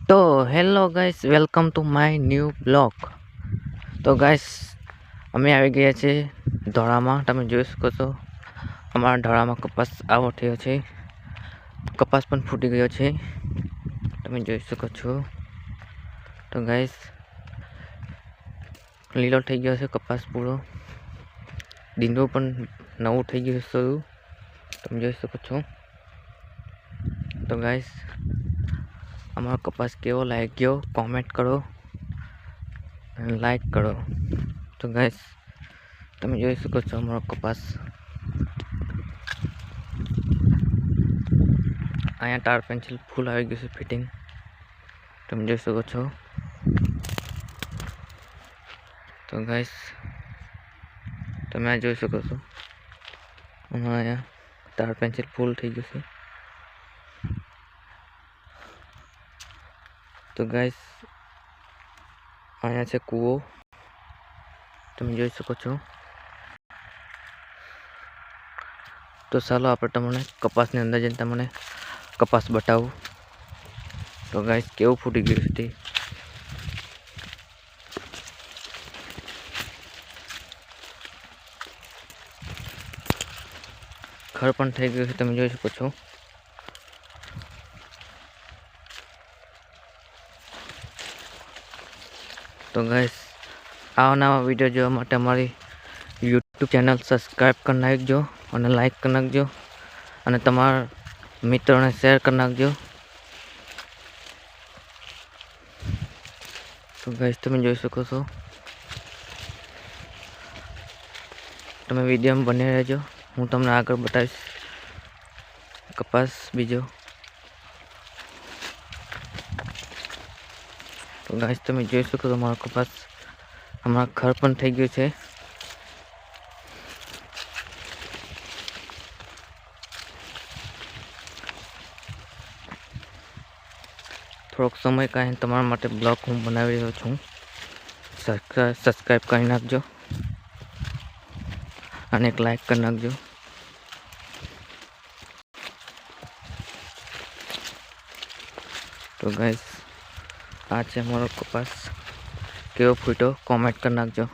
તો hello guys, welcome to my new blog. તો guys, અમે આવી ગયા છે ધોળામાં. તમે જોઈ શકો છો અમારા ધોળામાં કપાસ આવો થયો છે. કપાસ પણ ફૂટી ગયો છે, તમે જોઈ શકો છો. તો ગાઈસ, લીલો થઈ ગયો છે કપાસ પૂરો. ડીંડો પણ નવું થઈ ગયું છે, તમે જોઈ શકો છો. તો ગાઈસ, અમારો કપાસ કેવો લાગ્યો કોમેન્ટ કરો અને લાઈક કરો. તો ગાઈસ, તમે જોઈ શકો છો અમારો કપાસ. અહીંયા ટાર પેન્સિલ ફૂલ આવી ગયું છે ફિટિંગ, તમે જોઈ શકો છો. તો ગાઈસ, તમે આ જોઈ શકો છો અહીંયા ટાર પેન્સિલ ફૂલ થઈ ગયું છે. તો ગાઈસ, અહીંયા છે કૂવો, તમે જોઈ શકો છો. તો ચાલો આપણે તમને કપાસની અંદર જઈને તમને કપાસ બતાવું. તો ગાઈસ, કેવું ફૂટી ગયું છે તે. ખર પણ થઈ ગયું છે, તમે જોઈ શકો છો. તો ગાઈસ, આવા નવા વિડીયો જોવા માટે અમારી યુટ્યુબ ચેનલ સબસ્ક્રાઈબ કરી નાખજો અને લાઈક કરી નાખજો અને તમારા મિત્રોને શેર કરી નાખજો. તો ગાઈસ, તમે જોઈ શકો છો. તમે વિડીયોમાં બની રહેજો, હું તમને આગળ બતાવીશ કપાસ બીજો. તો ગાઈસ, તમે જોઈ શકો છો મારો કપાસ હમણાં ખર પણ થઈ ગયું છે. થોડોક સમય કાઢીને તમારા માટે બ્લોગ હું બનાવી રહ્યો છું. સબસ્ક્રાઈબ કરી નાખજો અને એક લાઈક કરી નાખજો. તો ગાઈસ, આ છે અમારો કપાસ, કેવો ફૂટ્યો કોમેન્ટ કરી નાખજો.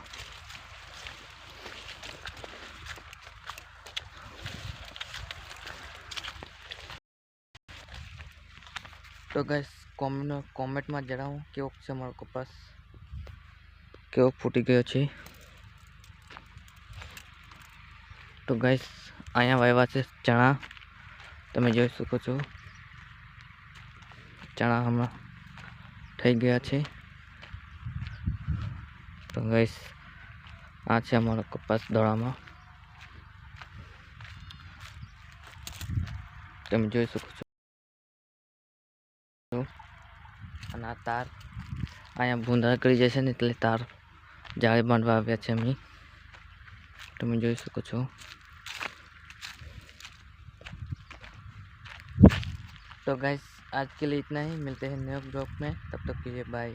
તો ગાઈસ, કોમેન્ટમાં જણાવો કેવો છે અમારો કપાસ, કેવો ફૂટી ગયો છે. તો ગાઈસ, અહીંયા વાવ્યા છે ચણા, તમે જોઈ શકો છો. ચણા હમણાં થઈ ગયા છે. તો ગાઈસ, આ છે અમારો કપાસ દોડામાં, તમે જોઈ શકો છો. અને આ તાર અહીંયા ભૂંદા કરી જશે ને, એટલે તાર જાળી બાંધવા આવ્યા છે અમે, તમે જોઈ શકો છો. तो गाइस, आज के लिए इतना ही, मिलते हैं नए ब्लॉग में, तब तक के लिए बाय.